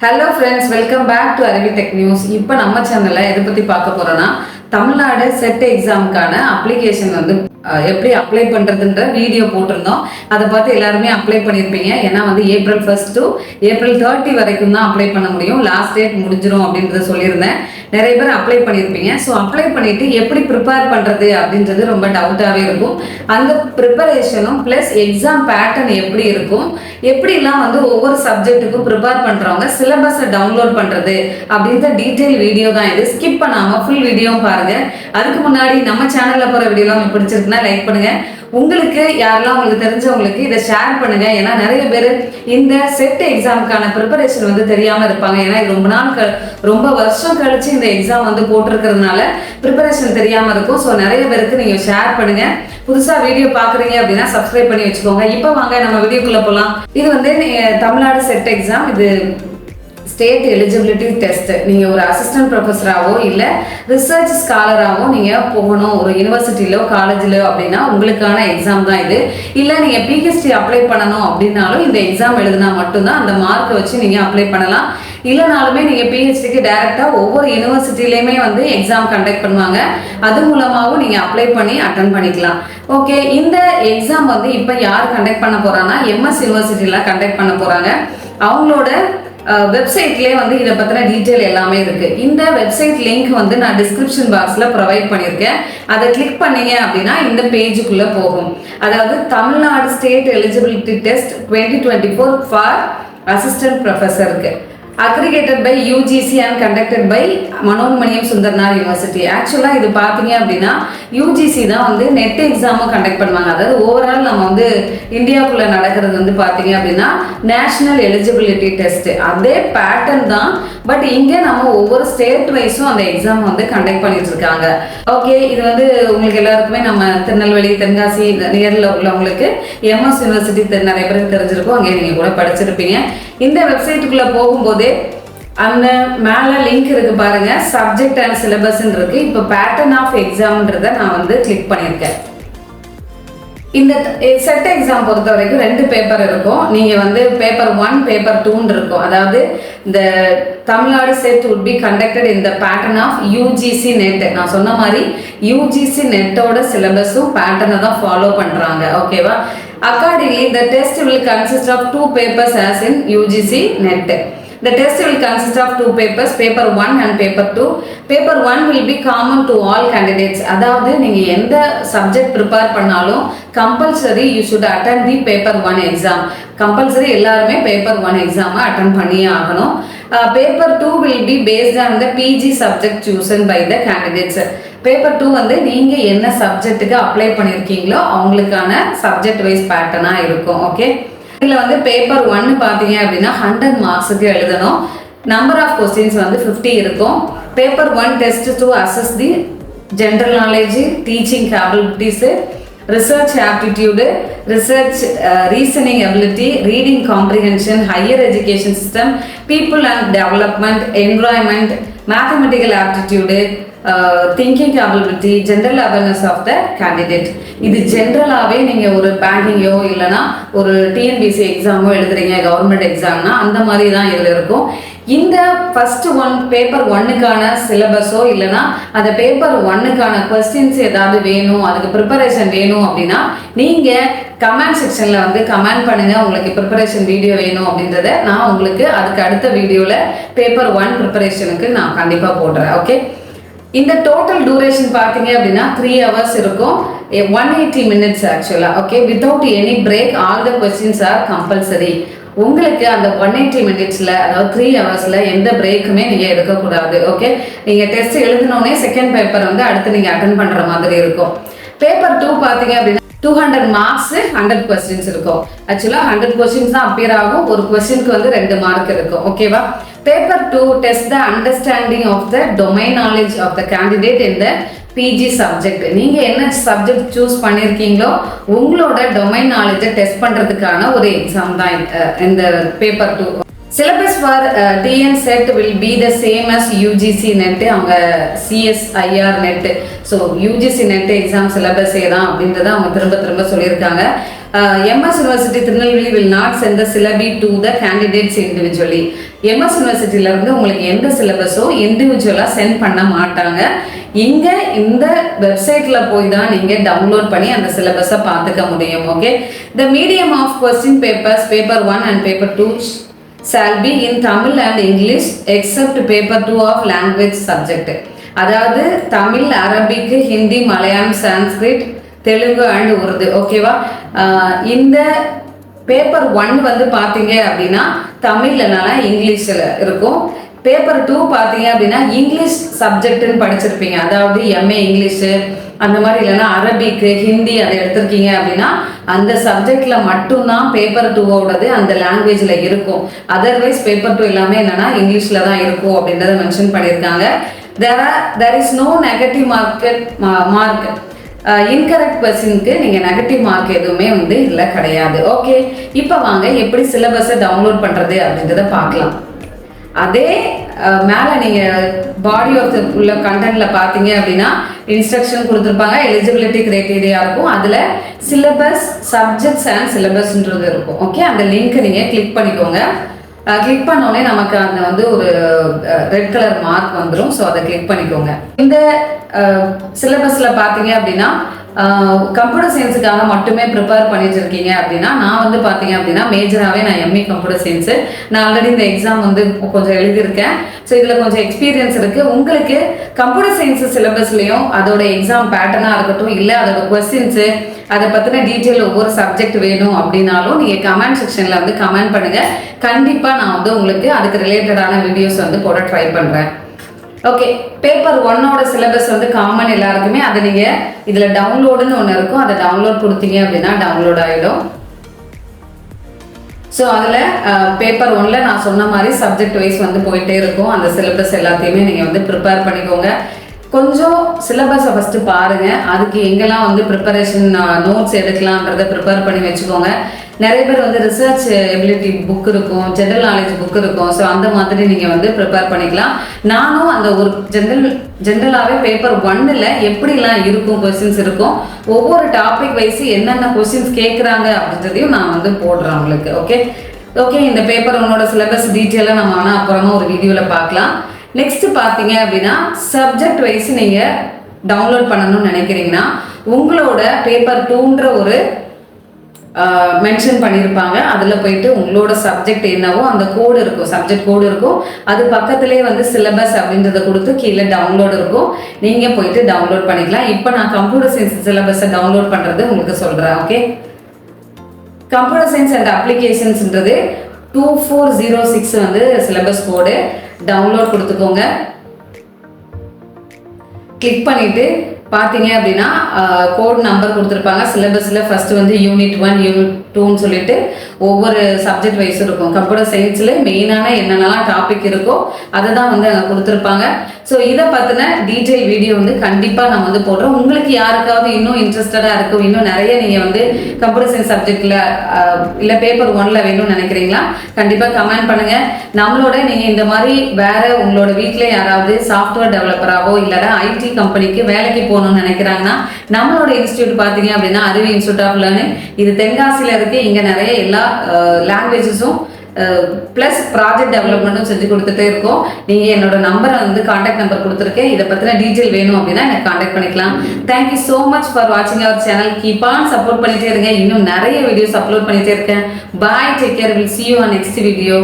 Hello friends, welcome back to Aravi tech news. இப்போ நம்ம சேனலில் எதை பற்றி பார்க்க போகிறோன்னா, தமிழ்நாடு செட் எக்ஸாமுக்கான அப்ளிகேஷன் எப்படி அப்ளை பண்ணுறதுன்ற வீடியோ போட்டிருந்தோம். அதை பார்த்து எல்லாருமே அப்ளை பண்ணியிருப்பீங்க. ஏன்னா April 1 to April 30 வரைக்கும் தான் அப்ளை பண்ண முடியும். லாஸ்ட் டேட் முடிஞ்சிடும் அப்படின்றத சொல்லியிருந்தேன். நிறைய பேர் அப்ளை பண்ணியிருப்பீங்க. ஸோ அப்ளை பண்ணிவிட்டு எப்படி ப்ரிப்பேர் பண்ணுறது அப்படின்றது ரொம்ப டவுட்டாகவே இருக்கும். அந்த ப்ரிப்பரேஷனும் ப்ளஸ் எக்ஸாம் பேட்டர்ன் எப்படி இருக்கும், எப்படிலாம் ஒவ்வொரு சப்ஜெக்ட்டுக்கும் ப்ரிப்பேர் பண்ணுறவங்க சிலபஸை டவுன்லோட் பண்ணுறது அப்படின்ற டீட்டெயில் வீடியோ தான் இது. ஸ்கிப் பண்ணாமல் ஃபுல் வீடியோவும் பாருங்கள். அதுக்கு முன்னாடி நம்ம சேனலில் போகிற வீடியோலாம் உங்களுக்கு பிடிச்சிருக்குன்னா லைக் பண்ணுங்கள். உங்களுக்கு யாரெல்லாம் உங்களுக்கு தெரிஞ்சவங்களுக்கு இதை ஷேர் பண்ணுங்க. ஏன்னா நிறைய பேர் இந்த செட் எக்ஸாமுக்கான ப்ரிப்பரேஷன் தெரியாம இருப்பாங்க. ஏன்னா இது ரொம்ப வருஷம் கழிச்சு இந்த எக்ஸாம் போட்டிருக்கிறதுனால ப்ரிப்பரேஷன் தெரியாம இருக்கும். ஸோ நிறைய பேருக்கு நீங்க ஷேர் பண்ணுங்க. புதுசா வீடியோ பாக்குறீங்க அப்படின்னா சப்ஸ்கிரைப் பண்ணி வச்சுக்கோங்க. இப்போ வாங்க நம்ம வீடியோக்குள்ள போகலாம். இது தமிழ்நாடு செட் எக்ஸாம். இது ஸ்டேட் எலிஜிபிலிட்டி டெஸ்ட். நீங்கள் ஒரு அசிஸ்டன்ட் ப்ரொஃபஸராகவோ இல்லை ரிசர்ச் ஸ்காலராகவோ நீங்கள் போகணும் ஒரு யூனிவர்சிட்டியிலோ காலேஜிலோ அப்படின்னா உங்களுக்கான எக்ஸாம் தான் இது. இல்லை நீங்கள் பிஹெச்டி அப்ளை பண்ணணும் அப்படின்னாலும் இந்த எக்ஸாம் எழுதினா மட்டும்தான் அந்த மார்க்கை வச்சு நீங்கள் அப்ளை பண்ணலாம். இல்லைனாலுமே நீங்கள் பிஹெச்டிக்கு டைரெக்டாக ஒவ்வொரு யூனிவர்சிட்டிலையுமே எக்ஸாம் கண்டக்ட் பண்ணுவாங்க. அது மூலமாகவும் நீங்கள் அப்ளை பண்ணி அட்டன் பண்ணிக்கலாம். ஓகே, இந்த எக்ஸாம் இப்போ யார் கண்டக்ட் பண்ண போகிறாங்கன்னா எம்எஸ் யூனிவர்சிட்டியில் கண்டக்ட் பண்ண போகிறாங்க. அவங்களோட வெப்சைட்லேயே இதை பற்றின டீட்டெயில் எல்லாமே இருக்குது. இந்த வெப்சைட் லிங்க் நான் டிஸ்கிரிப்ஷன் பாக்ஸில் ப்ரொவைட் பண்ணியிருக்கேன். அதை கிளிக் பண்ணீங்க அப்படின்னா இந்த பேஜுக்குள்ளே போகும். அதாவது Tamil Nadu state eligibility test 2024 for assistant ப்ரொஃபஸருக்கு aggregated by UGC and conducted by Manonmaniam Sundaranar university. ஆக்சுவலாக இது பார்த்தீங்க அப்படின்னா UGC தான் நெட் எக்ஸாமும் கண்டக்ட் பண்ணுவாங்க. அதாவது ஓவரால் நம்ம இந்தியாவுக்குள்ளே நடக்கிறது பார்த்தீங்க அப்படின்னா நேஷனல் எலிஜிபிலிட்டி டெஸ்ட். அதே பேட்டர்ன் தான். பட் இங்கே நம்ம ஒவ்வொரு ஸ்டேட் வைஸும் அந்த எக்ஸாம் கண்டக்ட் பண்ணிட்டு இருக்காங்க. ஓகே, இது உங்களுக்கு எல்லாருக்குமே நம்ம திருநெல்வேலி தென்காசி நியரில் உள்ளவங்களுக்கு எம்எஸ் யூனிவர்சிட்டி நிறைய பேருக்கு தெரிஞ்சிருக்கும். அங்கே நீங்கள் கூட படிச்சிருப்பீங்க. இந்த வெப்சைட்டுக்குள்ளே போகும்போதே அந்த மேலே லிங்க் இருக்கு பாருங்க, சப்ஜெக்ட் அண்ட் சிலபஸ் இருக்கு. இப்போ பேட்டர்ன் ஆஃப் எக்ஸாம்ன்றதை நான் கிளிக் பண்ணியிருக்கேன். இந்த செட் எக்ஸாம் பொறுத்த வரைக்கும் 2 பேப்பர் இருக்கும். நீங்கள் பேப்பர் 1 பேப்பர் 2 இருக்கும். அதாவது இந்த Tamil Nadu set would be conducted in the pattern of UGC net. நான் சொன்ன மாதிரி UGC நெட்டோட சிலபஸும் பேட்டர்னை தான் ஃபாலோ பண்ணுறாங்க. ஓகேவா? Accordingly, the test will consist of 2 papers as in UGC net. The test will consist of 2 papers, paper 1 and paper 2. Paper 1 will be common to all candidates. அதாவது நீங்க எந்த சப்ஜெக்ட் ப்ரிப்பேர் பண்ணாலும் compulsory you should attend the paper 1 exam. Compulsory எல்லாருமே paper 1 எக்ஸாமை attend பண்ணியே ஆகணும். Paper 2 will be based on the PG subject chosen by the candidates. Paper 2 நீங்கள் என்ன சப்ஜெக்ட்டுக்கு அப்ளை பண்ணியிருக்கீங்களோ அவங்களுக்கான சப்ஜெக்ட் வைஸ் பேட்டர்னாக இருக்கும். ஓகே, இதில் பேப்பர் 1 பார்த்தீங்க அப்படின்னா 100 மார்க்ஸுக்கு எழுதணும். நம்பர் ஆஃப் கொஸ்டின்ஸ் 50 இருக்கும். Paper 1 test to assess the general knowledge, teaching capabilities, research aptitude, research reasoning ability, reading comprehension, higher education system, people and development, environment, mathematical aptitude, thinking capability, general awareness of the candidate. இது ஜென்ரலாகவே நீங்கள் ஒரு பேங்கிங்கோ இல்லைனா ஒரு TNPSC எக்ஸாமோ எழுதுறீங்க, government எக்ஸாம்னா அந்த மாதிரி தான் இதில் இருக்கும். இந்த ஃபர்ஸ்ட் பேப்பர் 1க்கான சிலபஸோ இல்லைனா அந்த பேப்பர் 1க்கான கொஸ்டின்ஸ் ஏதாவது வேணும், அதுக்கு ப்ரிப்பரேஷன் வேணும் அப்படின்னா நீங்கள் கமெண்ட் செக்ஷனில் கமெண்ட் பண்ணுங்கள். உங்களுக்கு ப்ரிப்பரேஷன் வீடியோ வேணும் அப்படின்றத நான் உங்களுக்கு அதுக்கு அடுத்த வீடியோவில் பேப்பர் 1 ப்ரிப்பரேஷனுக்கு நான் கண்டிப்பாக போடுறேன். ஓகே, இந்த டோட்டல் டூரேஷன் பார்த்தீங்க அப்படின்னா 3 hours இருக்கும். 180 minutes ஆக்சுவலாக. Okay, without any break all the questions are compulsory. உங்களுக்கு அந்த 180 minutesல அதாவது 3 hoursல எந்த பிரேக்குமே நீங்கள் எடுக்கக்கூடாது. ஓகே, நீங்கள் டெஸ்ட் எழுதினோடனே செகண்ட் பேப்பர் அடுத்து நீங்கள் அட்டன் பண்ணுற மாதிரி இருக்கும். பேப்பர் 2 பார்த்தீங்க அப்படின்னா 200 மார்க்ஸ் 100 கொஸ்டின்ஸ் இருக்கும். ஆக்சுவலாக 100 கொஸ்டின்ஸ் தான் அப்பியர் ஆகும். ஒரு கொஸ்டினுக்கு 2 மார்க் இருக்கும். ஓகேவா? Paper 2 test the understanding of the domain knowledge of the candidate in the PG subject. நீங்கள் என்ன சப்ஜெக்ட் சூஸ் பண்ணியிருக்கீங்களோ உங்களோட டொமைன் நாலேஜை டெஸ்ட் பண்ணுறதுக்கான ஒரு எக்ஸாம் தான் இந்த paper 2. Syllabus for TN set will be the same as UGC net, அவங்க CSIR net. So UGC net exam சிலபஸே தான் அப்படின்றத அவங்க திரும்ப சொல்லியிருக்காங்க. MS University Tirunelveli will not send the syllabi to the candidates individually. MS Universityல இருந்து உங்களுக்கு எந்த சிலபஸோ இண்டிவிஜுவலா சென்ட் பண்ண மாட்டாங்க. இங்க இந்த வெப்சைட்ல போய் தான் நீங்க டவுன்லோட் பண்ணி அந்த சிலபஸை பார்த்துக்க முடியும். Okay, the medium of question papers paper 1 and paper 2 shall be in Tamil and English except paper 2 of language subject. அதாவது தமிழ், அரபிக், ஹிந்தி, மலையாளம், சான்ஸ்கிரிட், தெலுங்கு அண்ட் உருது. ஓகேவா? இந்த பேப்பர் 1 வந்து பார்த்தீங்க அப்படின்னா தமிழ்லனால இங்கிலீஷில் இருக்கும். பேப்பர் 2 பார்த்தீங்க அப்படின்னா இங்கிலீஷ் சப்ஜெக்ட்னு படிச்சிருப்பீங்க, அதாவது MA இங்கிலீஷு அந்த மாதிரி, இல்லைன்னா அரபிக்கு, ஹிந்தி அதை எடுத்திருக்கீங்க அப்படின்னா அந்த சப்ஜெக்ட்ல மட்டும்தான் பேப்பர் 2வோடது அந்த லாங்குவேஜ்ல இருக்கும். அதர்வைஸ் பேப்பர் 2 எல்லாமே என்னன்னா இங்கிலீஷ்ல தான் இருக்கும் அப்படின்றத மென்ஷன் பண்ணியிருக்காங்க. there is no negative mark. Incorrect கொஸ்டினுக்கு நீங்கள் நெகட்டிவ் மார்க் எதுவுமே வந்து இதில் கிடையாது. ஓகே, இப்போ வாங்க எப்படி சிலபஸை டவுன்லோட் பண்ணுறது அப்படின்றத பார்க்கலாம். அதே மேலே நீங்கள் பாடி ஆஃப் த உள்ள கண்டென்ட்டில் பார்த்தீங்க அப்படின்னா இன்ஸ்ட்ரக்ஷன் கொடுத்துருப்பாங்க, எலிஜிபிலிட்டி கிரைட்டீரியா இருக்கும், அதில் சிலபஸ், சப்ஜெக்ட்ஸ் அண்ட் சிலபஸ்ன்றது இருக்கும். ஓகே, அந்த லிங்க்கை நீங்கள் கிளிக் பண்ணிக்கோங்க. கிளிக் பண்ணோடனே நமக்கு அந்த வந்து ஒரு ரெட் கலர் மார்க் வந்துடும். ஸோ அதை கிளிக் பண்ணிக்கோங்க. இந்த சிலபஸில் பார்த்தீங்க அப்படின்னா கம்ப்யூட்டர் சயின்ஸுக்காக மட்டுமே ப்ரிப்பேர் பண்ணிட்டு இருக்கீங்க அப்படின்னா, நான் வந்து பார்த்தீங்க அப்படின்னா மேஜராகவே நான் MA கம்ப்யூட்டர் சயின்ஸு, நான் ஆல்ரெடி இந்த எக்ஸாம் வந்து கொஞ்சம் எழுதியிருக்கேன். ஸோ இதில் கொஞ்சம் எக்ஸ்பீரியன்ஸ் இருக்குது. உங்களுக்கு கம்ப்யூட்டர் சயின்ஸ் சிலபஸ்லையும் அதோட எக்ஸாம் பேட்டர்னாக இருக்கட்டும், இல்லை அதோட கொஸ்டின்ஸு, அதை பற்றின டீட்டெயில் ஒவ்வொரு சப்ஜெக்ட் வேணும் அப்படின்னாலும் நீங்கள் கமெண்ட் செக்ஷனில் வந்து கமெண்ட் பண்ணுங்கள். கண்டிப்பாக நான் வந்து உங்களுக்கு அதுக்கு ரிலேட்டடான வீடியோஸ் வந்து போட ட்ரை பண்ணுறேன். ஓகே, பேப்பர் 1ஓட சிலபஸ் வந்து காமன் எல்லாருக்குமே. அதை நீங்கள் இதில் டவுன்லோடுன்னு ஒன்று இருக்கும், அதை டவுன்லோட் கொடுத்தீங்க அப்படின்னா டவுன்லோட் ஆகிடும். ஸோ அதில் பேப்பர் 1ல் நான் சொன்ன மாதிரி சப்ஜெக்ட் வைஸ் வந்து போயிட்டே இருக்கும். அந்த சிலபஸ் எல்லாத்தையுமே நீங்கள் வந்து ப்ரிப்பேர் பண்ணிக்கோங்க. கொஞ்சம் சிலபஸை ஃபஸ்ட்டு பாருங்கள், அதுக்கு எங்கெல்லாம் வந்து ப்ரிப்பரேஷன் நோட்ஸ் எடுக்கலான்றதை ப்ரிப்பேர் பண்ணி வச்சுக்கோங்க. நிறைய பேர் வந்து ரிசர்ச் எபிலிட்டி புக் இருக்கும், ஜென்ரல் நாலேஜ் புக் இருக்கும். ஸோ அந்த மாதிரி நீங்கள் வந்து ப்ரிப்பேர் பண்ணிக்கலாம். நானும் அந்த ஒரு ஜென்ரலாகவே பேப்பர் 1ல் எப்படிலாம் இருக்கும், கொஸ்டின்ஸ் இருக்கும், ஒவ்வொரு டாபிக் வைஸ் என்னென்ன கொஸ்டின்ஸ் கேட்குறாங்க அப்படின்றதையும் நான் வந்து போடுறேன் உங்களுக்கு. ஓகே, இந்த பேப்பர் 1ஓட சிலபஸ் டீட்டெயிலாக நம்ம ஆனால் அப்புறமா ஒரு வீடியோவில் பார்க்கலாம். நெக்ஸ்ட் பார்த்தீங்க அப்படின்னா சப்ஜெக்ட் வைஸ் நீங்கள் டவுன்லோட் பண்ணணும்னு நினைக்கிறீங்கன்னா உங்களோட பேப்பர் 2ன்ற ஒரு மென்ஷன் பண்ணியிருப்பாங்க. அதில் போயிட்டு உங்களோட சப்ஜெக்ட் என்னவோ அந்த கோடு இருக்கும், சப்ஜெக்ட் கோடு இருக்கும், அது பக்கத்துலேயே வந்து சிலபஸ் அப்படின்றத கொடுத்து கீழே டவுன்லோட் இருக்கும். நீங்கள் போயிட்டு டவுன்லோட் பண்ணிக்கலாம். இப்போ நான் கம்ப்யூட்டர் சயின்ஸ் சிலபஸை டவுன்லோட் பண்ணுறது உங்களுக்கு சொல்கிறேன். ஓகே, கம்ப்யூட்டர் சயின்ஸ் அண்ட் அப்ளிகேஷன்ஸ்ன்றது 2406 வந்து சிலபஸ் கோடு. டவுன்லோட் கொடுத்துக்கோங்க. கிளிக் பண்ணிவிட்டு பார்த்தீங்க அப்படின்னா கோட் நம்பர் கொடுத்துருப்பாங்க. சிலபஸில் ஃபஸ்ட்டு வந்து யூனிட் 1, யூனிட் 2ன்னு சொல்லிட்டு ஒவ்வொரு சப்ஜெக்ட் வைஸ் இருக்கும். கம்ப்யூட்டர் சயின்ஸில் மெயினான என்னென்னலாம் டாபிக் இருக்கோ அதை தான் வந்து அங்கே கொடுத்துருப்பாங்க. ஸோ இதை பற்றின டீட்டெயில் வீடியோ வந்து கண்டிப்பாக நான் வந்து போடுறோம். உங்களுக்கு யாருக்காவது இன்னும் இன்ட்ரெஸ்டடாக இருக்கும், இன்னும் நிறைய நீங்கள் வந்து கம்ப்யூட்டர் சயின்ஸ் சப்ஜெக்டில் இல்லை பேப்பர் 1ல் வேணும்னு நினைக்கிறீங்களா, கண்டிப்பாக கமெண்ட் பண்ணுங்கள். நம்மளோட நீங்கள் இந்த மாதிரி வேறு உங்களோட வீட்டில் யாராவது சாஃப்ட்வேர் டெவலப்பராகவோ இல்லைனா IT கம்பெனிக்கு வேலைக்கு போகணும்னு நினைக்கிறாங்கன்னா நம்மளோட இன்ஸ்டியூட் பார்த்தீங்க அப்படின்னா அருவி இன்ஸ்டியூட் ஆஃப் லேர்னிங், இது தென்காசியில் இருக்குது. இங்கே நிறைய எல்லா லாங்குவேஜஸும் ப்ளஸ் ப்ராஜெக்ட் டெவலப்மெண்ட்டும் செஞ்சு கொடுத்துட்டே இருக்கோம். நீங்கள் என்னோட நம்பரை வந்து கான்டாக்ட் நம்பர் கொடுத்துருக்கேன். இதை பற்றின டீட்டெயில் வேணும் அப்படின்னா எனக்கு கான்டாக்ட் பண்ணிக்கலாம். தேங்க்யூ ஸோ மச் ஃபார் வாட்சிங் our channel. Keep on support பண்ணிட்டே இருங்க. இன்னும் நிறைய வீடியோஸ் அப்லோட் பண்ணிட்டே இருக்கேன். Bye, take care, will see you on next video.